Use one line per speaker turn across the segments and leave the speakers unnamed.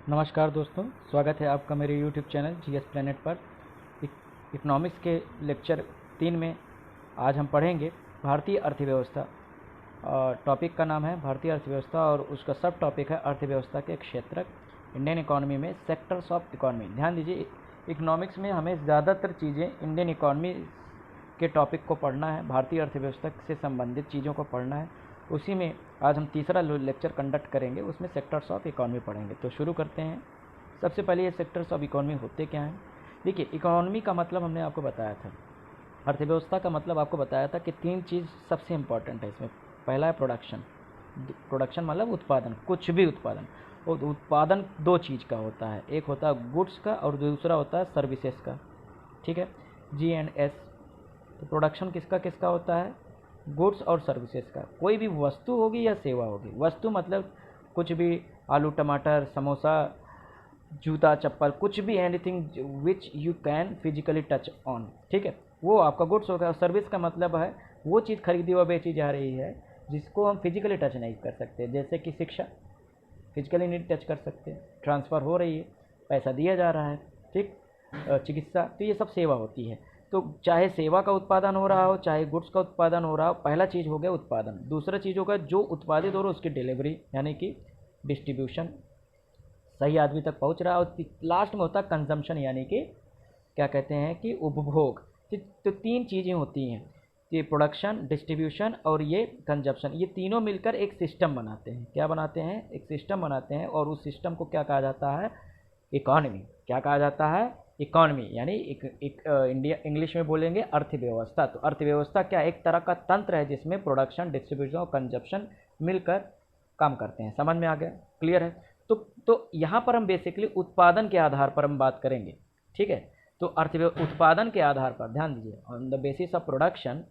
नमस्कार दोस्तों, स्वागत है आपका मेरे YouTube चैनल जीएस प्लेनेट पर। इकोनॉमिक्स के लेक्चर 3 में आज हम पढ़ेंगे भारतीय अर्थव्यवस्था। और टॉपिक का नाम है भारतीय अर्थव्यवस्था और उसका सब टॉपिक है अर्थव्यवस्था के क्षेत्रक इंडियन इकोनॉमी में सेक्टर्स ऑफ इकोनॉमी। ध्यान दीजिए, इकोनॉमिक्स में हमें ज़्यादातर चीज़ें इंडियन इकोनॉमी के टॉपिक को पढ़ना है, भारतीय अर्थव्यवस्था से संबंधित चीज़ों को पढ़ना है। उसी में आज हम तीसरा लेक्चर कंडक्ट करेंगे, उसमें सेक्टर्स ऑफ इकोनॉमी पढ़ेंगे। तो शुरू करते हैं। सबसे पहले ये सेक्टर्स ऑफ इकोनॉमी होते क्या हैं। देखिए, इकोनॉमी का मतलब हमने आपको बताया था, अर्थव्यवस्था का मतलब आपको बताया था कि 3 चीज़ सबसे इंपॉर्टेंट है इसमें। पहला है प्रोडक्शन। प्रोडक्शन मतलब उत्पादन, कुछ भी उत्पादन। और उत्पादन 2 चीज़ का होता है, एक होता है गुड्स का और दूसरा होता है सर्विसेज का। ठीक है, G&S। तो प्रोडक्शन किसका किसका होता है? गुड्स और सर्विसेज का। कोई भी वस्तु होगी या सेवा होगी। वस्तु मतलब कुछ भी, आलू टमाटर समोसा जूता चप्पल, कुछ भी, anything which you can physically touch on. ठीक है, वो आपका गुड्स होगा। सर्विस का मतलब है वो चीज़ खरीदी व बेची जा रही है जिसको हम फिजिकली टच नहीं कर सकते, जैसे कि शिक्षा फिजिकली नहीं टच कर सकते, ट्रांसफ़र हो रही है, पैसा दिया जा रहा है। ठीक, चिकित्सा, तो ये सब सेवा होती है। तो चाहे सेवा का उत्पादन हो रहा हो, चाहे गुड्स का उत्पादन हो रहा हो, पहला चीज़ हो गया उत्पादन। दूसरा चीज़ होगा जो उत्पादित हो रहा है उसकी डिलीवरी यानी कि डिस्ट्रीब्यूशन, सही आदमी तक पहुंच रहा है। और लास्ट में होता है कंजम्पशन यानी कि क्या कहते हैं कि उपभोग। तो 3 चीज़ें होती हैं, ये प्रोडक्शन, डिस्ट्रीब्यूशन और ये कंजप्शन। ये तीनों मिलकर एक सिस्टम बनाते हैं। क्या बनाते हैं? एक सिस्टम बनाते हैं। और उस सिस्टम को क्या कहा जाता है? इकॉनमी। क्या कहा जाता है? इकॉनमी। यानी इंडिया इंग्लिश में बोलेंगे अर्थव्यवस्था। तो अर्थव्यवस्था क्या, एक तरह का तंत्र है जिसमें प्रोडक्शन, डिस्ट्रीब्यूशन और कंजप्शन मिलकर काम करते हैं। समझ में आ गया? क्लियर है? तो यहाँ पर हम बेसिकली उत्पादन के आधार पर हम बात करेंगे। ठीक है, तो उत्पादन के आधार पर ध्यान दीजिए, on the basis of production.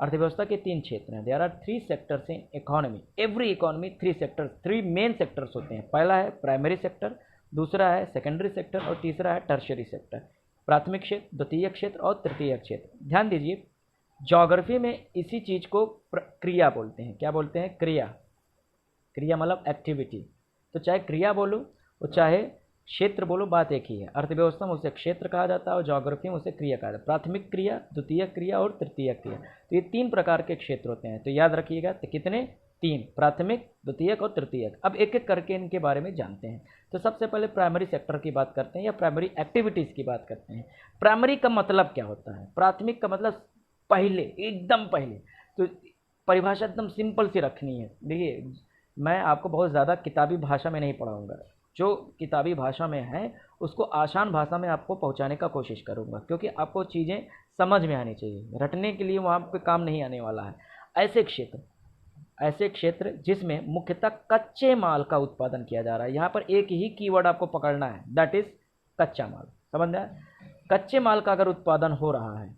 अर्थव्यवस्था के 3 क्षेत्र हैं। There are 3 sectors in economy. Every economy 3 sectors, 3 main sectors होते हैं। पहला है प्राइमरी सेक्टर, दूसरा है सेकेंडरी सेक्टर और तीसरा है टर्शियरी सेक्टर। प्राथमिक क्षेत्र, द्वितीयक क्षेत्र और तृतीयक क्षेत्र। ध्यान दीजिए, ज्योग्राफी में इसी चीज को क्रिया बोलते हैं। क्या बोलते हैं? क्रिया। क्रिया मतलब एक्टिविटी। तो चाहे क्रिया बोलो और चाहे क्षेत्र बोलो, बात एक ही है। अर्थव्यवस्था में उसे क्षेत्र कहा जाता है और ज्योग्राफी में उसे क्रिया कहा जाता है। प्राथमिक क्रिया, द्वितीयक क्रिया और तृतीयक क्रिया। तो ये 3 प्रकार के क्षेत्र होते हैं। तो याद रखिएगा, तो कितने? 3, प्राथमिक, द्वितीयक और तृतीयक। अब एक एक करके इनके बारे में जानते हैं। तो सबसे पहले प्राइमरी सेक्टर की बात करते हैं या प्राइमरी एक्टिविटीज़ की बात करते हैं। प्राइमरी का मतलब क्या होता है? प्राथमिक का मतलब पहले, एकदम पहले। तो परिभाषा एकदम सिंपल सी रखनी है। देखिए, मैं आपको बहुत ज़्यादा किताबी भाषा में नहीं पढ़ाऊँगा। जो किताबी भाषा में है उसको आसान भाषा में आपको पहुंचाने का कोशिश करूंगा, क्योंकि आपको चीज़ें समझ में आनी चाहिए। रटने के लिए वहाँ पे काम नहीं आने वाला है। ऐसे क्षेत्र जिसमें मुख्यतः कच्चे माल का उत्पादन किया जा रहा है। यहाँ पर एक ही कीवर्ड आपको पकड़ना है, दैट इज कच्चा माल। समझ में आया? कच्चे माल का अगर उत्पादन हो रहा है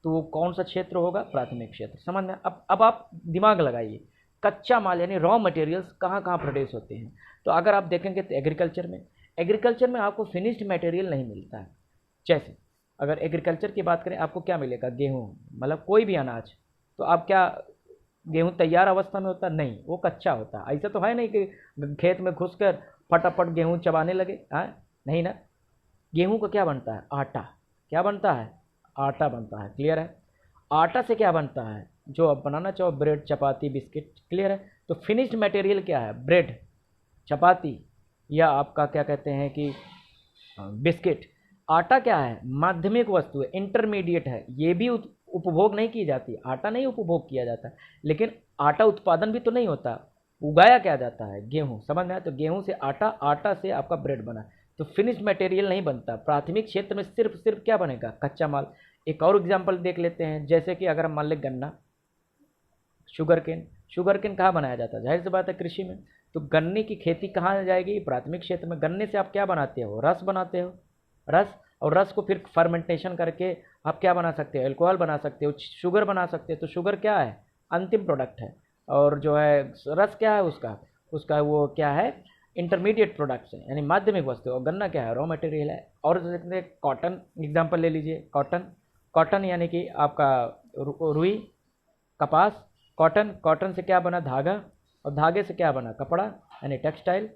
तो वो कौन सा क्षेत्र होगा? प्राथमिक क्षेत्र। समझ में? अब आप दिमाग लगाइए, कच्चा माल यानी रॉ मटेरियल्स कहाँ कहाँ प्रोड्यूस होते हैं। तो अगर आप देखेंगे तो एग्रीकल्चर में आपको फिनिश्ड मटेरियल नहीं मिलता है। जैसे अगर एग्रीकल्चर की बात करें, आपको क्या मिलेगा? गेहूँ, मतलब कोई भी अनाज। तो आप क्या, गेहूँ तैयार अवस्था में होता? नहीं, वो कच्चा होता है। ऐसा तो है नहीं कि खेत में घुसकर फटाफट गेहूँ चबाने लगे। हाँ, नहीं ना। गेहूँ का क्या बनता है? आटा। क्या बनता है? आटा बनता है। क्लियर है? आटा से क्या बनता है? जो आप बनाना चाहो, ब्रेड, चपाती, बिस्किट। क्लियर है? तो फिनिश्ड मटेरियल क्या है? ब्रेड, चपाती या आपका क्या कहते हैं कि बिस्किट। आटा क्या है? माध्यमिक वस्तु है, इंटरमीडिएट है। ये भी उपभोग नहीं की जाती, आटा नहीं उपभोग किया जाता। लेकिन आटा उत्पादन भी तो नहीं होता, उगाया क्या जाता है? गेहूँ। समझ में आया? तो गेहूँ से आटा, आटा से आपका ब्रेड बना। तो फिनिश्ड मटेरियल नहीं बनता। प्राथमिक क्षेत्र में सिर्फ क्या बनेगा? कच्चा माल। एक और एग्जाम्पल देख लेते हैं, जैसे कि अगर हम मान लें गन्ना, शुगर केन कहाँ बनाया जाता है? जाहिर सी बात है, कृषि में। तो गन्ने की खेती कहाँ जाएगी? प्राथमिक क्षेत्र में। गन्ने से आप क्या बनाते हो? रस बनाते हो। रस, और रस को फिर फर्मेंटेशन करके आप क्या बना सकते हो? अल्कोहल बना सकते हो, शुगर बना सकते हो। तो शुगर क्या है? अंतिम प्रोडक्ट है। और जो है रस क्या है उसका? उसका वो क्या है? इंटरमीडिएट प्रोडक्ट्स है, यानी माध्यमिक वस्तु। और गन्ना क्या है? रॉ मटेरियल है। और जैसे कॉटन एग्जाम्पल ले लीजिए। कॉटन यानी कि आपका रुई, कपास। कॉटन से क्या बना? धागा। और धागे से क्या बना? कपड़ा, यानी टेक्सटाइल।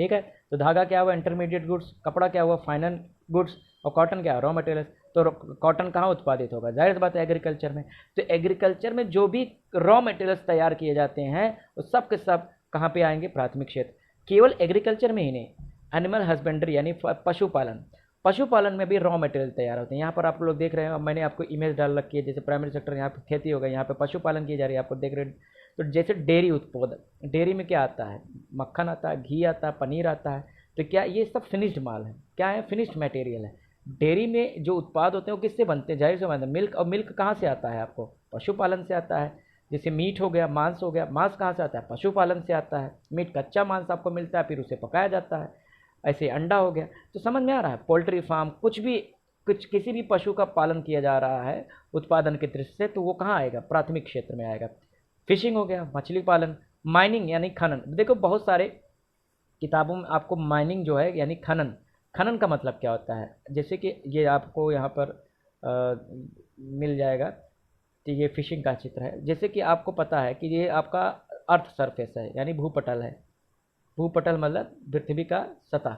ठीक है। तो धागा क्या हुआ, इंटरमीडिएट गुड्स, कपड़ा क्या हुआ, फाइनल गुड्स, और कॉटन क्या है, रॉ मटेरियल। तो कॉटन कहाँ उत्पादित होगा, जाहिर सी बात है एग्रीकल्चर में। तो एग्रीकल्चर में जो भी रॉ मटेरियल्स तैयार किए जाते हैं वो सब के सब कहाँ पे आएंगे, प्राथमिक क्षेत्र। केवल एग्रीकल्चर में ही नहीं, एनिमल हस्बेंड्री यानी पशुपालन, पशुपालन में भी रॉ मटेरियल तैयार होते हैं। यहाँ पर आप लोग देख रहे हैं, मैंने आपको इमेज डाल रखी है, जैसे प्राइमरी सेक्टर यहाँ पे खेती होगा, यहाँ पे पशुपालन की जा रही है, आपको देख रहे हैं। तो जैसे डेयरी उत्पादन, डेयरी में क्या आता है, मक्खन आता है, घी आता है, पनीर आता है। तो क्या ये सब फिनिश्ड माल है, क्या है, फिनिश्ड मटेरियल है। डेयरी में जो उत्पाद होते हैं वो किससे बनते हैं, जाहिर से बनते हैं मिल्क। और मिल्क कहाँ से आता है, आपको पशुपालन से आता है। जैसे मीट हो गया, मांस हो गया, मांस कहाँ से आता है, पशुपालन से आता है। मीट कच्चा मांस आपको मिलता है, फिर उसे पकाया जाता है। ऐसे अंडा हो गया। तो समझ में आ रहा है, पोल्ट्री फार्म, कुछ किसी भी पशु का पालन किया जा रहा है उत्पादन की दृष्टि से, तो वो कहाँ आएगा, प्राथमिक क्षेत्र में आएगा। फिशिंग हो गया, मछली पालन, माइनिंग यानी खनन। देखो बहुत सारे किताबों में आपको माइनिंग जो है यानी खनन, खनन का मतलब क्या होता है, जैसे कि ये आपको यहाँ पर मिल जाएगा। तो ये फिशिंग का चित्र है। जैसे कि आपको पता है कि ये आपका अर्थ सरफेस है यानी भूपटल है। भूपटल मतलब पृथ्वी का सतह,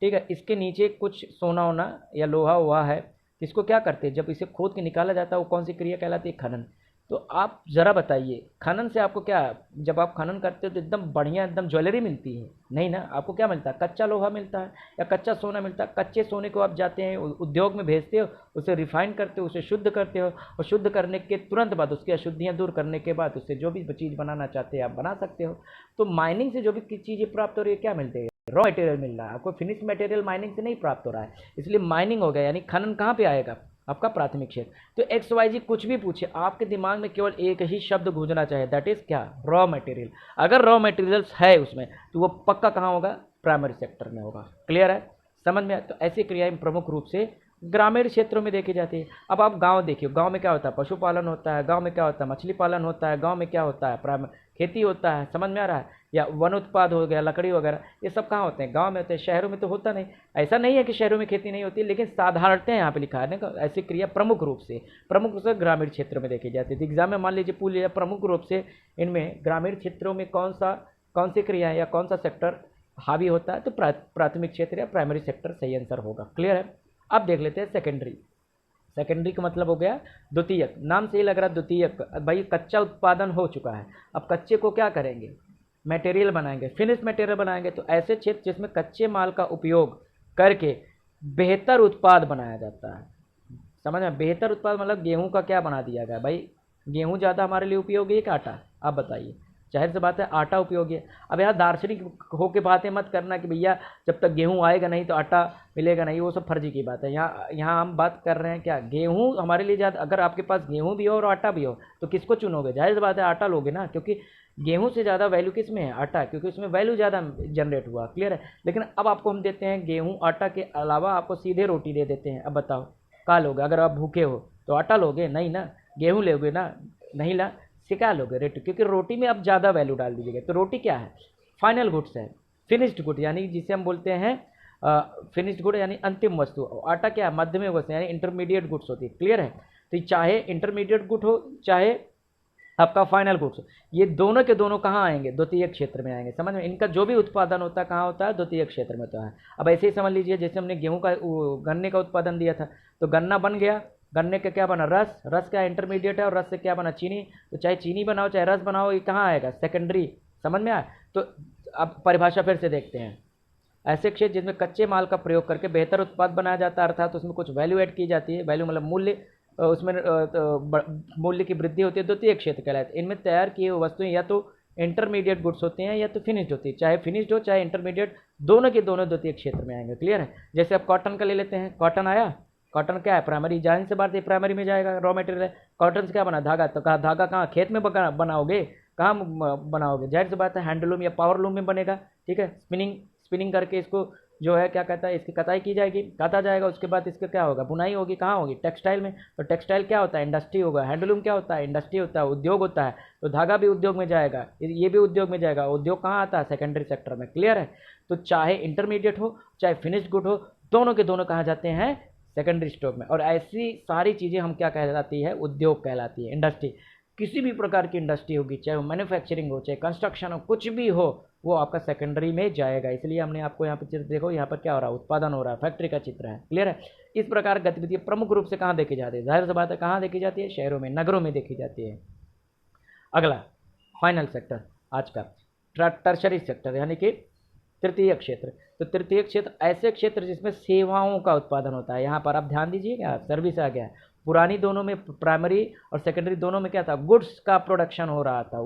ठीक है। इसके नीचे कुछ सोना वोना या लोहा हुआ है, इसको क्या करते हैं, जब इसे खोद के निकाला जाता है वो कौन सी क्रिया कहलाती है, खनन। तो आप ज़रा बताइए, खनन से आपको क्या, जब आप खनन करते हो तो एकदम बढ़िया एकदम ज्वेलरी मिलती है, नहीं ना। आपको क्या मिलता है, कच्चा लोहा मिलता है या कच्चा सोना मिलता है। कच्चे सोने को आप जाते हैं उद्योग में भेजते हो, उसे रिफाइन करते हो, उसे शुद्ध करते हो, और शुद्ध करने के तुरंत बाद उसकी अशुद्धियाँ दूर करने के बाद उससे जो भी चीज़ बनाना चाहते हैं आप बना सकते हो। तो माइनिंग से जो भी चीज़ें प्राप्त हो रही है, क्या मिलती है, रॉ मटेरियल मिल रहा है आपको। फिनिश मटेरियल माइनिंग से नहीं प्राप्त हो रहा है, इसलिए माइनिंग हो गया। यानी खनन कहाँ पे आएगा, आपका प्राथमिक क्षेत्र। तो एक्स वाई जी कुछ भी पूछे, आपके दिमाग में केवल एक ही शब्द गूंजना चाहिए, दैट इज क्या, रॉ मटेरियल। अगर रॉ मटेरियल्स है उसमें तो वो पक्का कहाँ होगा, प्राइमरी सेक्टर में होगा। क्लियर है, समझ में। तो ऐसी क्रियाएं प्रमुख रूप से ग्रामीण क्षेत्रों में देखी जाती है। अब आप गांव देखिए, गांव में क्या होता है, पशुपालन होता है, गांव में क्या होता है, मछली पालन होता है, गांव में क्या होता है, प्राइमरी खेती होता है, समझ में आ रहा है। या वन उत्पाद हो गया, लकड़ी वगैरह, ये सब कहाँ होते हैं, गांव में होते हैं। शहरों में तो होता नहीं। ऐसा नहीं है कि शहरों में खेती नहीं होती, लेकिन साधारणतः यहाँ पे लिखा है ना, ऐसी क्रिया प्रमुख रूप से ग्रामीण क्षेत्र में देखी जाती है। एग्जाम में मान लीजिए पूछ लिया, प्रमुख रूप से इनमें ग्रामीण क्षेत्रों में कौन सी क्रिया है या कौन सा सेक्टर हावी होता है, तो प्राथमिक क्षेत्र या प्राइमरी सेक्टर सही आंसर होगा। क्लियर है। अब देख लेते हैं सेकेंडरी। सेकेंडरी का मतलब हो गया द्वितीयक, नाम से ही लग रहा है द्वितीयक। भाई कच्चा उत्पादन हो चुका है, अब कच्चे को क्या करेंगे, मटेरियल बनाएंगे, फिनिश मटेरियल बनाएंगे। तो ऐसे क्षेत्र जिसमें कच्चे माल का उपयोग करके बेहतर उत्पाद बनाया जाता है। समझ में, बेहतर उत्पाद मतलब गेहूं का क्या बना दिया गया, भाई गेहूं ज़्यादा हमारे लिए उपयोगी है कि आटा, आप बताइए। जाहिर सी बात है आटा उपयोगी है। अब यहाँ दार्शनिक होके बातें मत करना कि भैया जब तक गेहूं आएगा नहीं तो आटा मिलेगा नहीं, वो सब फर्जी की बात है। यहाँ हम बात कर रहे हैं क्या, गेहूं हमारे लिए ज़्यादा। अगर आपके पास गेहूं भी हो और आटा भी हो तो किसको चुनोगे, जाहिर सी बात है आटा लोगे ना, क्योंकि गेहूं से ज़्यादा वैल्यू किस में है, आटा, क्योंकि उसमें वैल्यू ज़्यादा जनरेट हुआ। क्लियर है। लेकिन अब आपको हम देते हैं गेहूँ आटा के अलावा आपको सीधे रोटी दे देते हैं। अब बताओ क्या लोगे, अगर आप भूखे हो तो आटा लोगे नहीं ना, गेहूँ लोगे ना, नहीं ला, सिका लोगे रोटी, क्योंकि रोटी में अब ज़्यादा वैल्यू डाल दीजिएगा। तो रोटी क्या है, फाइनल गुड्स है, फिनिश्ड गुड यानी जिसे हम बोलते हैं फिनिश्ड गुड यानी अंतिम वस्तु। आटा क्या है, मध्यम वस्तु यानी इंटरमीडिएट गुड्स होती है। क्लियर है। तो चाहे इंटरमीडिएट गुड हो चाहे आपका फाइनल गुड्स, ये दोनों के दोनों कहाँ आएंगे, द्वितीय क्षेत्र में आएंगे। समझ में, इनका जो भी उत्पादन होता है कहाँ होता है, द्वितीय क्षेत्र में होता है। अब ऐसे ही समझ लीजिए, जैसे हमने गेहूं का गन्ने का उत्पादन दिया था, तो गन्ना बन गया, गन्ने का क्या बना, रस, रस क्या इंटरमीडिएट है, और रस से क्या बना, चीनी। तो चाहे चीनी बनाओ चाहे रस बनाओ, ये कहाँ आएगा, सेकेंडरी। समझ में आया। तो अब परिभाषा फिर से देखते हैं। ऐसे क्षेत्र जिसमें कच्चे माल का प्रयोग करके बेहतर उत्पाद बनाया जाता है, अर्थात उसमें कुछ वैल्यू ऐड की जाती है। वैल्यू मतलब मूल्य, उसमें मूल्य की वृद्धि होती है, द्वितीय क्षेत्र कहलाते हैं। इनमें तैयार किए हुए वस्तुएं या तो इंटरमीडिएट गुड्स होते हैं या तो फिनिश्ड होती है। चाहे फिनिश्ड हो चाहे इंटरमीडिएट, दोनों के दोनों द्वितीय क्षेत्र में आएंगे। क्लियर है। जैसे आप कॉटन का ले लेते हैं, कॉटन आया, कॉटन क्या है, प्राइमरी, जाहिर से बात है प्राइमरी में जाएगा, रॉ मटेरियल है। कॉटन से क्या बना, धागा। तो कहा धागा कहाँ, खेत में बनाओगे, कहाँ बनाओगे, जाहिर सी बात है हैंडलूम या पावरलूम में बनेगा। ठीक है। स्पिनिंग करके इसको जो है क्या कहता है, इसकी कताई की जाएगी, काटा जाएगा, उसके बाद इसका क्या होगा, बुनाई होगी, कहाँ होगी, टेक्सटाइल में। तो टेक्सटाइल क्या होता है, इंडस्ट्री होगा। हैंडलूम क्या होता है, इंडस्ट्री होता है, उद्योग होता है। तो धागा भी उद्योग में जाएगा, ये भी उद्योग में जाएगा। उद्योग कहाँ आता है, सेकेंडरी सेक्टर में। क्लियर है। तो चाहे इंटरमीडिएट हो चाहे फिनिश्ड गुड हो, दोनों के दोनों कहाँ जाते हैं, सेकेंडरी स्टॉक में। और ऐसी सारी चीज़ें हम क्या कहलाती है, उद्योग कहलाती है। इंडस्ट्री, किसी भी प्रकार की इंडस्ट्री होगी, चाहे वो मैन्युफैक्चरिंग हो चाहे कंस्ट्रक्शन हो, कुछ भी हो, वो आपका सेकेंडरी में जाएगा। इसलिए हमने आपको यहाँ पे चित्र देखो, यहाँ पर क्या हो रहा है, उत्पादन हो रहा है, फैक्ट्री का चित्र है। क्लियर है। इस प्रकार गतिविधि प्रमुख रूप से कहाँ देखी जाती है, जाहिर सी बात है कहाँ देखी जाती है, शहरों में, नगरों में देखी जाती है। अगला फाइनल सेक्टर आज का, टर्शरी सेक्टर यानी कि तृतीय क्षेत्र। तो तृतीय क्षेत्र ऐसे क्षेत्र जिसमें सेवाओं का उत्पादन होता है। यहाँ पर आप ध्यान दीजिएगा, सर्विस आ गया है। पुरानी दोनों में, प्राइमरी और सेकेंडरी दोनों में क्या था, गुड्स का प्रोडक्शन हो रहा था,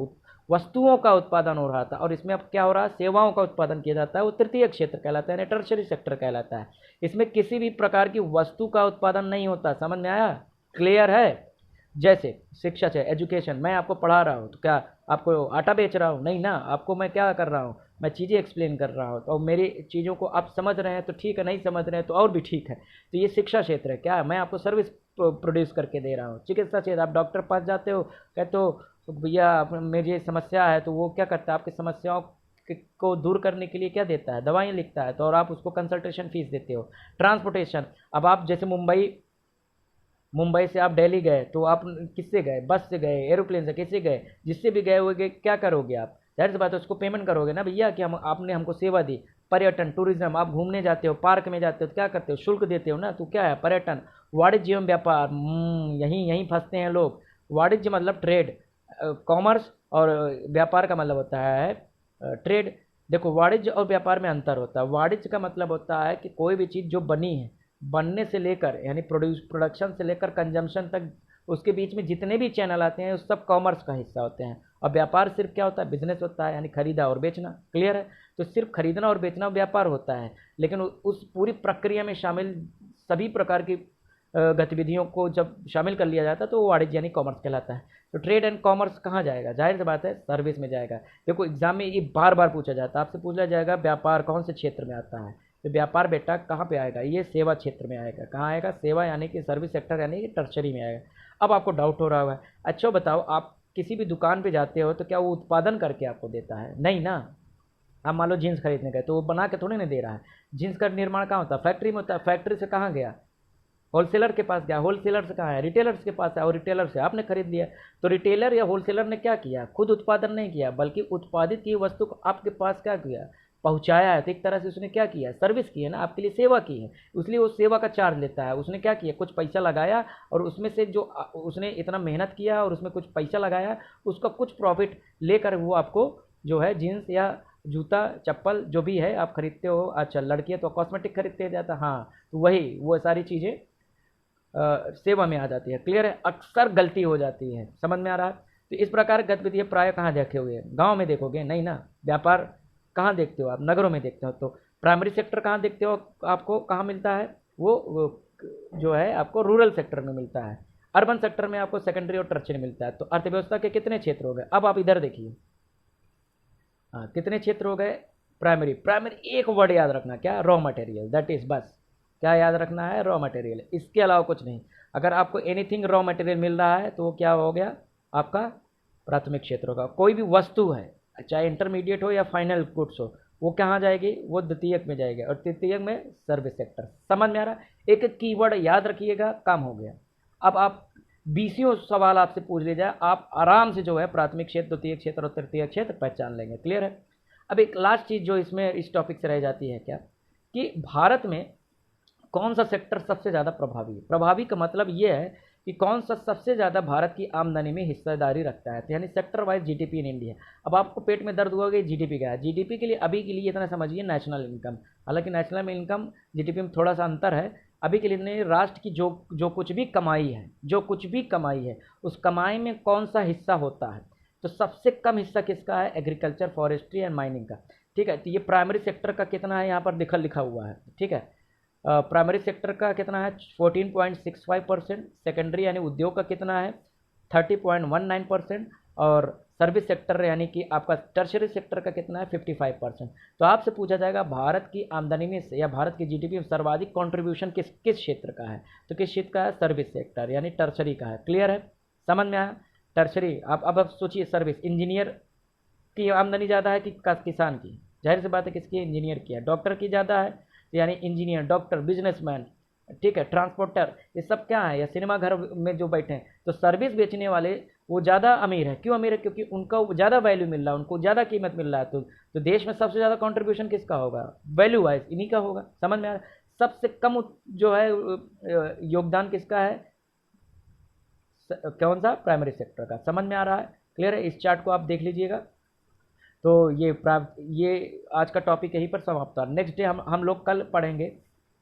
वस्तुओं का उत्पादन हो रहा था, और इसमें अब क्या हो रहा है, सेवाओं का उत्पादन किया जाता है। वो तृतीय क्षेत्र कहलाता है, यानी टर्शरी सेक्टर कहलाता है। इसमें किसी भी प्रकार की वस्तु का उत्पादन नहीं होता। समझ में आया, क्लियर है। जैसे शिक्षा से, एजुकेशन, मैं आपको पढ़ा रहा हूँ तो क्या आपको आटा बेच रहा हूँ, नहीं ना, आपको मैं क्या कर रहा हूँ, मैं चीज़ें एक्सप्लेन कर रहा हूँ। तो मेरी चीज़ों को आप समझ रहे हैं तो ठीक है, नहीं समझ रहे हैं तो और भी ठीक है। तो ये शिक्षा क्षेत्र है, क्या है, मैं आपको सर्विस प्रोड्यूस करके दे रहा हूँ। चिकित्सा क्षेत्र, आप डॉक्टर पास जाते हो, कहते हो भैया मेरी समस्या है, तो वो क्या करता है, आपकी समस्याओं को दूर करने के लिए क्या देता है, दवाएं लिखता है, तो और आप उसको कंसल्टेशन फीस देते हो। ट्रांसपोर्टेशन, अब आप जैसे मुंबई से आप दिल्ली गए तो आप किससे गए, बस से गए, एरोप्लेन से, किससे गए, जिससे भी गए होगे, क्या करोगे आप, जाहिर सी बात है उसको पेमेंट करोगे ना भैया, कि हम आपने हमको सेवा दी। पर्यटन, टूरिज्म, आप घूमने जाते हो, पार्क में जाते हो तो क्या करते हो, शुल्क देते हो ना, तो क्या है पर्यटन। वाणिज्य एवं व्यापार, यहीं फंसते हैं लोग। वाणिज्य मतलब ट्रेड, कॉमर्स, और व्यापार का मतलब होता है ट्रेड। देखो वाणिज्य और व्यापार में अंतर होता है। वाणिज्य का मतलब होता है कि कोई भी चीज़ जो बनी है, बनने से लेकर यानी प्रोडक्शन से लेकर कंजम्पशन तक, उसके बीच में जितने भी चैनल आते हैं उस सब कॉमर्स का हिस्सा होते हैं। और व्यापार सिर्फ क्या होता है, बिजनेस होता है, यानी खरीदा और बेचना। क्लियर है। तो सिर्फ खरीदना और बेचना व्यापार होता है, लेकिन उस पूरी प्रक्रिया में शामिल सभी प्रकार की गतिविधियों को जब शामिल कर लिया जाता है तो वो वाणिज्य यानी कॉमर्स कहलाता है। तो ट्रेड एंड कॉमर्स कहाँ जाएगा, जाहिर सी बात है सर्विस में जाएगा। देखो एग्जाम में ये बार बार पूछा जाता है, आपसे पूछा जाएगा व्यापार कौन से क्षेत्र में आता है, तो व्यापार बेटा कहाँ पे आएगा, ये सेवा क्षेत्र में आएगा। कहाँ आएगा, सेवा यानी कि सर्विस सेक्टर यानी कि टर्शरी में आएगा। अब आपको डाउट हो रहा होगा, अच्छा बताओ आप किसी भी दुकान पे जाते हो तो क्या वो उत्पादन करके आपको देता है, नहीं ना। आप मान लो जीन्स खरीदने गए तो वो बना के थोड़ी ना दे रहा है। जीन्स का निर्माण कहाँ होता है, फैक्ट्री में होता है। फैक्ट्री से कहाँ गया, होलसेलर के पास गया। होलसेलर से कहाँ है, रिटेलर्स के पास है, और रिटेलर से आपने खरीद लिया। तो रिटेलर या होलसेलर ने क्या किया, खुद उत्पादन नहीं किया, बल्कि उत्पादित की वस्तु को आपके पास क्या किया, पहुंचाया है। तो एक तरह से उसने क्या किया, सर्विस की है ना, आपके लिए सेवा की है, इसलिए वो सेवा का चार्ज लेता है। उसने क्या किया, कुछ पैसा लगाया, और उसमें से जो उसने इतना मेहनत किया और उसमें कुछ पैसा लगाया, उसका कुछ प्रॉफिट लेकर वो आपको जो है जीन्स या जूता चप्पल जो भी है आप खरीदते हो। अच्छा लड़की है तो कॉस्मेटिक खरीदते जाता, हाँ, तो वही वो सारी चीज़ें सेवा में आ जाती है। क्लियर है। अक्सर गलती हो जाती है, समझ में आ रहा है। तो इस प्रकार गतिविधि प्राय कहाँ देखे हुए, गांव में देखोगे नहीं ना। व्यापार कहाँ देखते हो आप, नगरों में देखते हो। तो प्राइमरी सेक्टर कहाँ देखते हो, आपको कहाँ मिलता है, वो जो है आपको रूरल सेक्टर में मिलता है। अर्बन सेक्टर में आपको सेकेंडरी और टर्शियरी मिलता है। तो अर्थव्यवस्था के कितने क्षेत्र हो गए, अब आप इधर देखिए। हाँ, कितने क्षेत्र हो गए, प्राइमरी एक वर्ड याद रखना, क्या, रॉ मटेरियल, दैट इज, बस क्या याद रखना है, रॉ मटेरियल, इसके अलावा कुछ नहीं। अगर आपको एनीथिंग रॉ मटेरियल मिल रहा है तो वो क्या हो गया, आपका प्राथमिक क्षेत्र होगा। कोई भी वस्तु है, चाहे इंटरमीडिएट हो या फाइनल गुड्स हो, वो कहाँ जाएगी, वो द्वितीयक में जाएगी, और तृतीयक में सर्विस सेक्टर। समझ में आ रहा है। एक एक कीवर्ड याद रखिएगा, काम हो गया। अब आप 20 सवाल आपसे पूछ लिया जाए, आप आराम से जो है प्राथमिक क्षेत्र, द्वितीय क्षेत्र और तृतीय क्षेत्र पहचान लेंगे। क्लियर है। अब एक लास्ट चीज़ जो इसमें इस टॉपिक से रह जाती है क्या, कि भारत में कौन सा सेक्टर सबसे ज़्यादा प्रभावी है। प्रभावी का मतलब ये है कि कौन सा सबसे ज़्यादा भारत की आमदनी में हिस्सेदारी रखता है, तो यानी sector wise GDP in India. अब आपको पेट में दर्द हुआ कि जीडीपी क्या है, जीडीपी के लिए अभी के लिए इतना समझिए नेशनल इनकम। हालांकि नेशनल इनकम जीडीपी में थोड़ा सा अंतर है। अभी के लिए राष्ट्र की जो कुछ भी कमाई है उस कमाई में कौन सा हिस्सा होता है, तो सबसे कम हिस्सा किसका है, एग्रीकल्चर, फॉरेस्ट्री एंड माइनिंग का। ठीक है। तो ये प्राइमरी सेक्टर का कितना है, यहाँ पर लिखा हुआ है। ठीक है। प्राइमरी सेक्टर का कितना है 14.65%, सेकेंडरी यानी उद्योग का कितना है 30.19%, और सर्विस सेक्टर यानी कि आपका टर्शरी सेक्टर का कितना है 55%। तो आपसे पूछा जाएगा भारत की आमदनी में से या भारत की जीडीपी में सर्वाधिक कंट्रीब्यूशन किस क्षेत्र का है, तो किस क्षेत्र का है, सर्विस सेक्टर यानी टर्शरी का है। क्लियर है, समझ में आया। टर्शरी अब सोचिए, सर्विस, इंजीनियर की आमदनी ज़्यादा है कि किसान की, जाहिर सी बात है किसकी, इंजीनियर की है। डॉक्टर की ज़्यादा है, यानी इंजीनियर, डॉक्टर, बिजनेसमैन, ठीक है, ट्रांसपोर्टर, ये सब क्या है, या सिनेमा घर में जो बैठे हैं। तो सर्विस बेचने वाले वो ज़्यादा अमीर है। क्यों अमीर है? क्योंकि उनका ज़्यादा वैल्यू मिल रहा है, उनको ज़्यादा कीमत मिल रहा है। तो देश में सबसे ज़्यादा कंट्रीब्यूशन किसका होगा? वैल्यू वाइज इन्हीं का होगा। समझ में आ रहा है? सबसे कम जो है योगदान किसका है? कौन सा? प्राइमरी सेक्टर का। समझ में आ रहा है? क्लियर है? इस चार्ट को आप देख लीजिएगा। तो ये आज का टॉपिक यहीं पर समाप्त हुआ। नेक्स्ट डे हम लोग कल पढ़ेंगे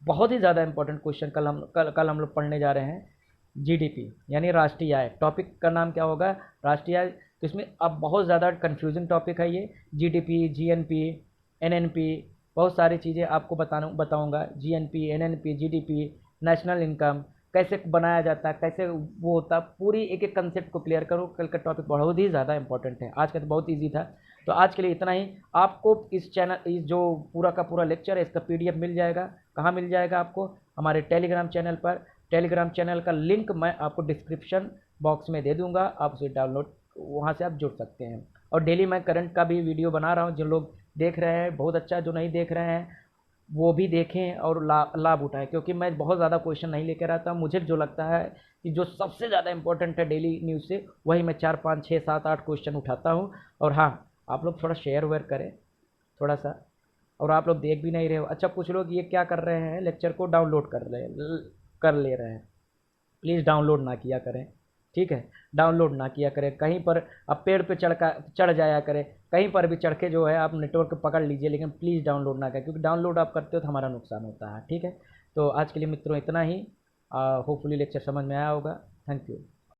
बहुत ही ज़्यादा इंपॉर्टेंट क्वेश्चन। कल हम लोग पढ़ने जा रहे हैं जीडीपी यानी राष्ट्रीय आय। टॉपिक का नाम क्या होगा? राष्ट्रीय आय। तो इसमें अब बहुत ज़्यादा कन्फ्यूजिंग टॉपिक है ये। जीडीपी, जीएनपी, एनएनपी, बहुत सारी चीज़ें आपको बताऊंगा। GNP, NNP, GDP, national income कैसे बनाया जाता है, कैसे वो होता है, पूरी एक एक कंसेप्ट को क्लियर करो। कल का टॉपिक बहुत ही ज़्यादा इंपॉर्टेंट है। आज का तो बहुत ईजी था। तो आज के लिए इतना ही। आपको इस जो पूरा का पूरा लेक्चर है इसका पीडीएफ मिल जाएगा। कहाँ मिल जाएगा आपको? हमारे टेलीग्राम चैनल पर। टेलीग्राम चैनल का लिंक मैं आपको डिस्क्रिप्शन बॉक्स में दे दूंगा, आप उसे डाउनलोड, वहाँ से आप जुड़ सकते हैं। और डेली मैं करंट का भी वीडियो बना रहा हूँ। जो लोग देख रहे हैं बहुत अच्छा, जो नहीं देख रहे हैं वो भी देखें और लाभ उठाएं। क्योंकि मैं बहुत ज़्यादा क्वेश्चन नहीं लेकर आता। मुझे जो लगता है कि जो सबसे ज़्यादा इंपॉर्टेंट है डेली न्यूज़ से, वही मैं 4, 5, 6, 7, 8 क्वेश्चन उठाता हूँ। और हाँ, आप लोग थोड़ा शेयर वेयर करें थोड़ा सा। और आप लोग देख भी नहीं रहे हो। अच्छा, कुछ लोग ये क्या कर रहे हैं, लेक्चर को डाउनलोड कर ले रहे हैं। प्लीज़ डाउनलोड ना किया करें, ठीक है? डाउनलोड ना किया करें। कहीं पर अब पेड़ पे चढ़ जाया करें, कहीं पर भी चढ़ के जो है आप नेटवर्क पकड़ लीजिए, लेकिन प्लीज़ डाउनलोड ना करें। क्योंकि डाउनलोड आप करते हो तो हमारा नुकसान होता है, ठीक है? तो आज के लिए मित्रों इतना ही। होपफुली लेक्चर समझ में आया होगा। Thank you.